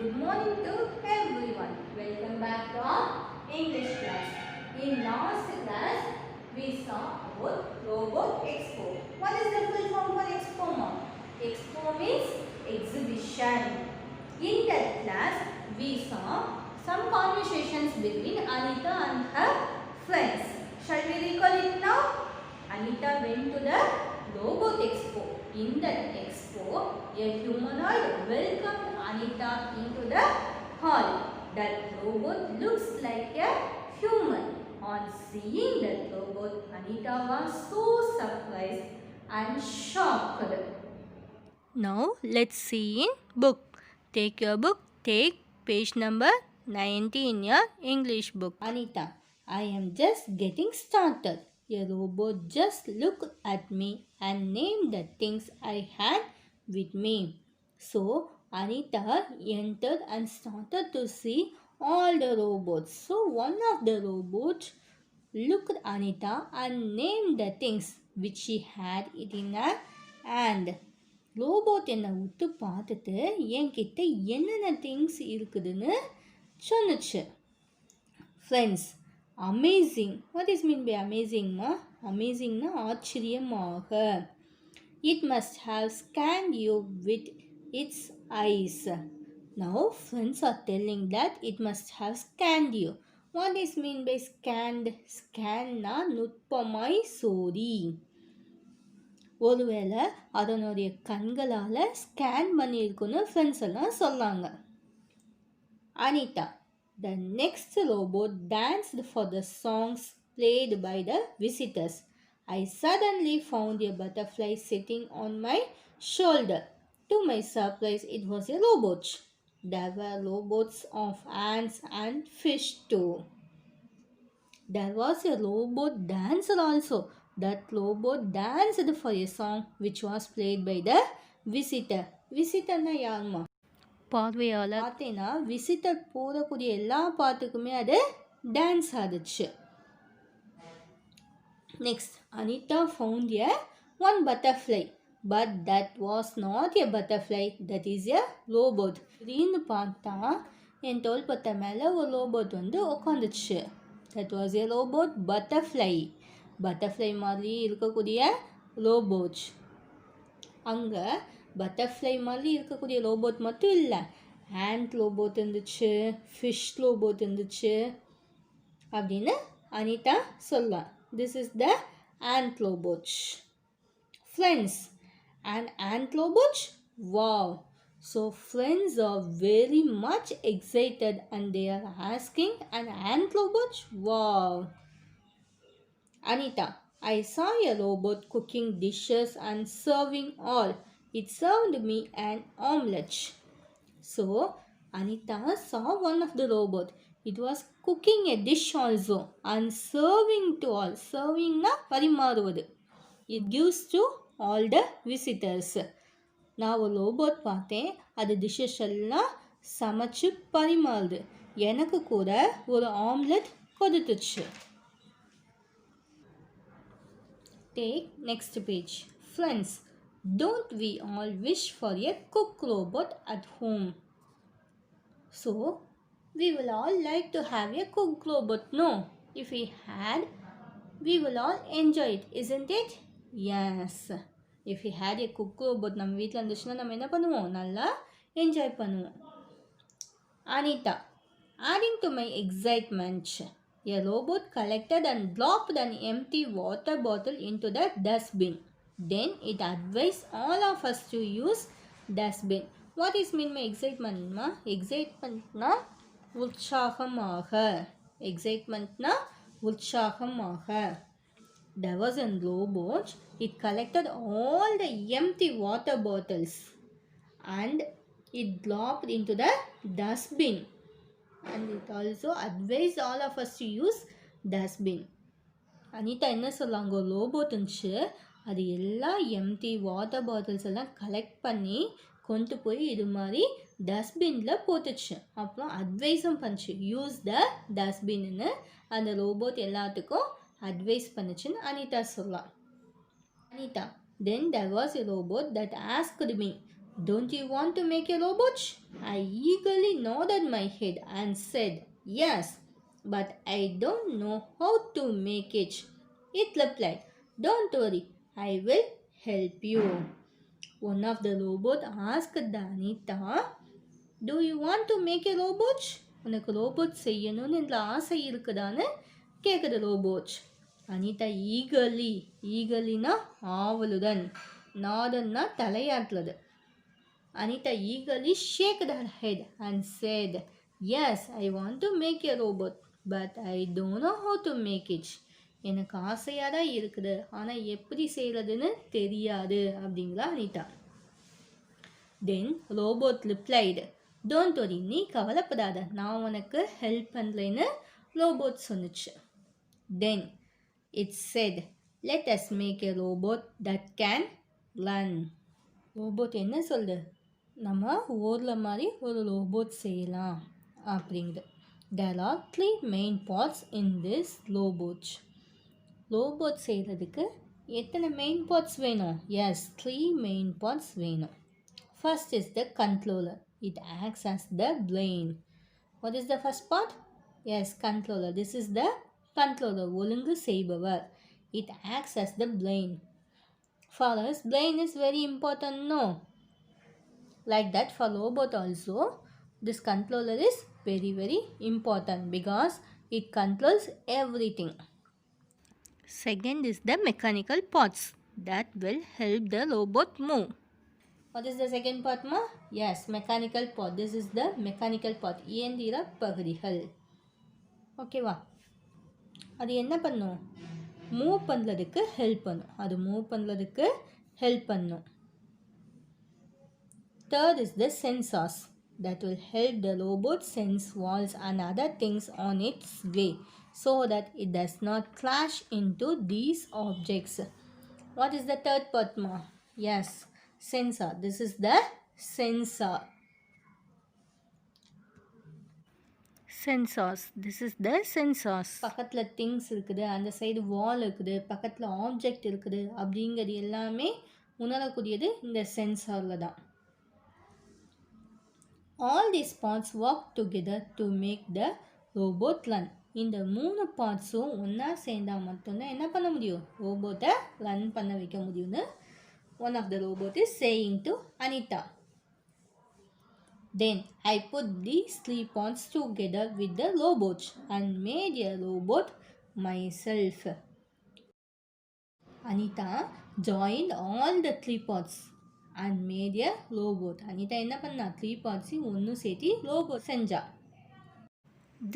Good morning to everyone. Welcome back to our English class. In last class, we saw about Robot Expo. What is the full form for Expo, ma'am? Expo means exhibition. In that class, we saw some conversations between Anita and her friends. Shall we recall it now? Anita went to the Robot Expo. In that expo, a humanoid welcomed Anita into the hall. That robot looks like a human. On seeing that robot, Anita was so surprised and shocked. Now let's see in book. Take your book, take page number 90 in your English book. Anita, I am just getting started. A robot just looked at me and named the things I had with me. So Anita entered and started to see all the robots. So one of the robots looked at Anita and named the things which she had it in her hand. Robot என்னை விட்டு பார்த்துட்டு என்கிட்ட என்னென்ன things இருக்குதுன்னு சொன்னுச்சு. Friends, amazing. What is mean by அமேசிங்மா? அமேசிங்னா ஆச்சரியமாக. It must have scanned you with its eyes. Now friends are telling that it must have scanned you. What is mean by scanned? ஸ்கேன்னா நுட்பமாய் சோதி. ஒருவேளை அதனுடைய கண்களால் ஸ்கேன் பண்ணியிருக்குன்னு ஃப்ரெண்ட்ஸ் எல்லாம் சொன்னாங்க. Anitha, the next robot danced for the songs played by the visitors. I suddenly found a butterfly sitting on my shoulder. To my surprise, it was a robot. There were robots of ants and fish too. There was a robot dancer also. That robot danced for a song which was played by the visitor. விசிட்டர்னா யாருமா? பார்வையாளர். பார்த்தீங்கன்னா visitor போடக்கூடிய எல்லா பாட்டுக்குமே அது dance ஆடுச்சு. Next, Anitha found a one butterfly. But that was not a butterfly, that is a robot. திடீர்னு பார்த்தா என் தோள்பட்டை மேலே ஒரு ரோபோட் வந்து உட்காந்துச்சு. That was a robot butterfly. Butterfly மாதிரி இருக்கக்கூடிய ரோபோட். அங்கே பட்டர்ஃப்ளை மாதிரி இருக்கக்கூடிய ரோபோட் மட்டும் இல்லை, ஆண்ட் ரோபோட் இருந்துச்சு, ஃபிஷ் ரோபோட் இருந்துச்சு அப்படின்னு அனிதா சொல்லலாம். This is the and robot. Friends, and and robot, wow. So friends are very much excited and they are asking an ant robot, wow. Anita, I saw a robot cooking dishes and serving all. It served me an omelette. So, Anita saw one of the robot. It was cooking a dish also and serving to all. Serving na parimaruvathu. It gives to all the visitors. நான் ஒரு robot பார்த்தேன், அது dishes எல்லாம் சமைச்சு பரிமாறுது. எனக்கு கூட ஒரு omelette கொடுத்துச்சு. Take next page. Friends, don't we all wish for a cook robot at home? So, we will all like to have a cook robot, no? If we had, we will all enjoy it, isn't it? Yes. If we had a cook robot, நம்ம வீட்டில் இருந்துச்சுன்னா நம்ம என்ன பண்ணுவோம்? நல்லா enjoy பண்ணுவோம். Anita, adding to my excitement, a robot collected and dropped an empty water bottle into the dustbin. Then it advised all of us to use dustbin. What is mean by excitement, ma? Excitement na உற்சாகமாக. Excitement na உற்சாகமாக. There was a robot. It collected all the empty water bottles and it dropped into the dustbin. And it also advised all of us to use dustbin. Anitha என்ன சொல்லாங்க? Robot இருந்துச்சு, அது எல்லா empty water bottles எல்லாம் collect பண்ணி கொண்டு போய் இது மாதிரி டஸ்ட்பினில் போட்டுச்சு. அப்புறம் அட்வைஸும் பண்ணிச்சு, யூஸ் த டஸ்ட்பின்னு அந்த ரோபோட் எல்லாத்துக்கும் அட்வைஸ் பண்ணுச்சுன்னு அனிதா சொல்லலாம். Anita, then there was a robot that asked me, Don't you want to make a robot? I eagerly nodded my head and said, yes, but I don't know how to make it. It replied, don't worry, I will help you. One of the robots asked Anita, do you want to make a robot? உனக்கு robot செய்யணும்னு இந்த ஆசை இருக்குதான்னு கேட்குது robot. Anitha ஈகலினா ஆவலுடன், நாதன்னா தலையாட்டுறது. Anita eagerly shook her head and said, yes, I want to make a robot, but I don't know how to make it. எனக்கு ஆசையாக தான் இருக்குது, ஆனால் எப்படி செய்கிறதுன்னு தெரியாது அப்படிங்களா Anitha. Then robot replied, don't worry, நீ கவலைப்படாத, நான் உனக்கு ஹெல்ப் பண்ணுறேன்னு ரோபோட் சொன்னிச்சு. Then it said, let us make a robot that can run. Robot என்ன சொல்லுது, நம்ம ஓடுற மாதிரி ஒரு ரோபோட் செய்யலாம் அப்படிங்குது. There are 3 main parts in this robot. Robot செய்கிறதுக்கு எத்தனை மெயின் பார்ட்ஸ் வேணும்? எஸ், 3 மெயின் பார்ட்ஸ் வேணும். First is the controller. It acts as the brain. What is the first part? Yes, controller. This is the controller, ஒழுங்கு செய்பவர். It acts as the brain. For us, brain is very important, no? Like that, for robot also, this controller is very, very important because it controls everything. Second is the mechanical parts that will help the robot move. What is the second part, ma? Yes, mechanical part. This is the mechanical part. இயந்திர பகுதிகள். ஓகேவா? அது என்ன பண்ணும்? Move பண்ணுறதுக்கு help பண்ணும். அது move பண்ணுறதுக்கு ஹெல்ப் பண்ணும். Third is the sensors that will help the robot sense walls and other things on its way so that it does not crash into these objects. What is the third part, ma? Yes, sensor. This is the sensor. Sensors. This is the sensors. பக்கத்தில் things இருக்குது, அந்த side வால் இருக்குது, பக்கத்தில் object இருக்குது அப்படிங்கிறது எல்லாமே உணரக்கூடியது இந்த சென்சாரில் தான். All these parts work together to make the robot run. இந்த 3 பார்ட்ஸும் ஒன்றா சேர்ந்தால் மட்டும்தான் என்ன பண்ண முடியும்? ரோபோட்டை ரன் பண்ண வைக்க முடியும்னு one of the robot is saying to Anita. Then I put these 3 parts together with the robot and made a robot myself. Anita joined all the 3 parts and made a robot. Anita என்ன பண்ணா? 3 பார்ட்ஸையும் ஒன்று சேர்த்து robot செஞ்சா.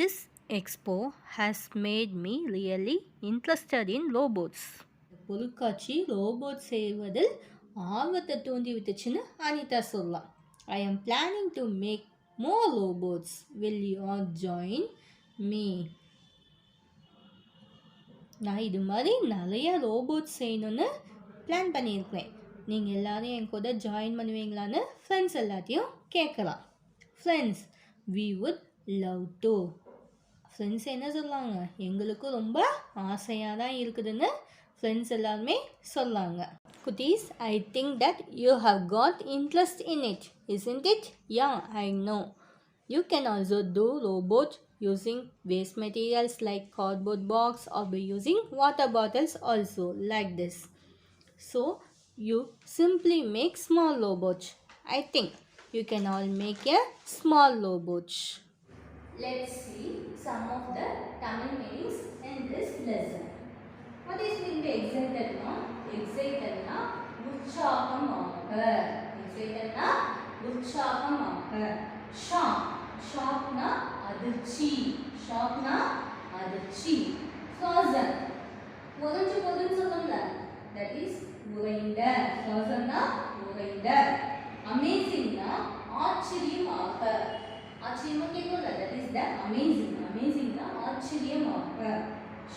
This expo has made me really interested in robots. பொருட்காட்சி robot செய்வதில் ஆர்வத்தை தூண்டி விட்டுச்சுன்னு அனிதா சொல்லலாம். I am planning to make more robots. Will you all join me? நான் இது மாதிரி நிறைய ரோபோட் செய்யணும்னு பிளான் பண்ணியிருக்கிறேன். நீங்கள் எல்லோரும் என் கூட ஜாயின் பண்ணுவீங்களான்னு ஃப்ரெண்ட்ஸ் எல்லாத்தையும் கேட்கலாம். Friends, we would love to. Friends என்ன சொல்லுவாங்க? எங்களுக்கும் ரொம்ப ஆசையாக தான் இருக்குதுன்னு ஃப்ரெண்ட்ஸ் எல்லாருமே சொல்லாங்க. குட்டீஸ், I think that you have got interest in it, isn't it? Yeah, I know. You can also do robots using waste materials like cardboard box or by using water bottles also like this. So you simply make small robots. I think you can all make a small robot. Let's see some of the Tamil meanings in this lesson. What is mean by excited na? Excited na உற்சாகமாக. Excited na உற்சாகமாக. Shock. Shock na அதிர்ச்சி. Shock na அதிர்ச்சி. Frozen. உறைஞ்சு போகுதுன்னு சொல்லுங்க. That is உறைந்த. Frozen na உறைந்த. Amazing na ஆச்சரியமாக. ஆச்சரியமா கேட்கல. That is the amazing. Amazing na ஆச்சரியமாக.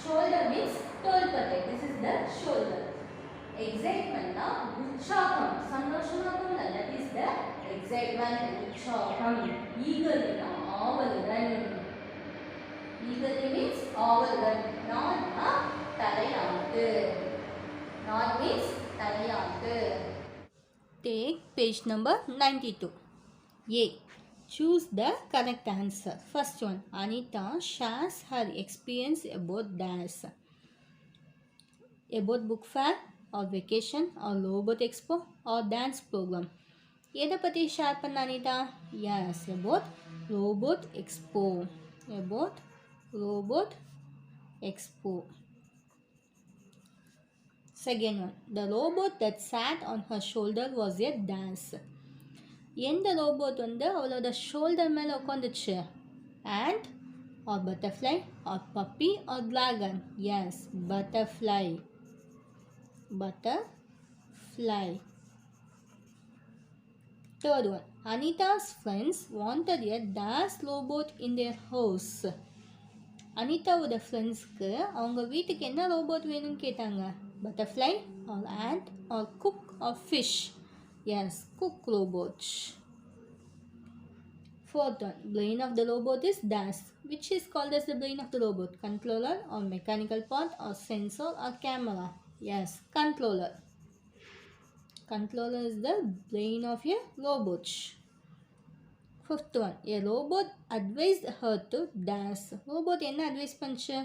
Shoulder means தோள்பட்டை. This is the shoulder. Excitement na உற்சாகம். சந்தோஷமா இருக்கும்ல. That is the excitement. உற்சாகம். Eagerly na ஆவலுடன். Eagerly means ஆவலுடன். Nod na தலையாட்டு. Nod means தலையாட்டு. Take page number 92. A. Choose the correct answer. First one. Anita shares her experience about dash. About book fair or vacation or robot expo or dance program. எதை பற்றி share பண்ண Anitha? Yes, about robot expo. About robot expo. Second one. The robot that sat on her shoulder was a dance. எந்த robot வந்து அவளோட shoulder மேலே உட்காந்துச்சு? ant or butterfly or puppy or dragon? Yes, butterfly. Butterfly. Third one. Anita's friends wanted a dash robot in their house. அனிதாவோட ஃப்ரெண்ட்ஸ்க்கு அவங்க வீட்டுக்கு என்ன robot வேணும்னு கேட்டாங்க? Butterfly or ant or cook or fish? Yes, cook robot. Fourth one. Brain of the robot is dash. Which is called as the brain of the robot? Controller or mechanical part or sensor or camera? Yes, controller. Controller is the brain of a robot. Fifth one. A robot advised her to dash. Robot என்ன advice பண்ணுச்சு?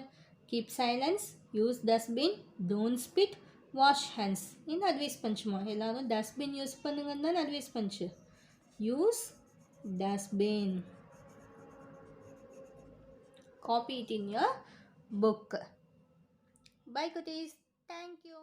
Keep silence, use dustbin, don't spit, wash hands. என்ன advice பண்ணுச்சுமா? எல்லாரும் dustbin use பண்ணுங்கன்னு தான் advice பண்ணுச்சு. Use dustbin. Copy it in your book. Bye, cuties. Thank you.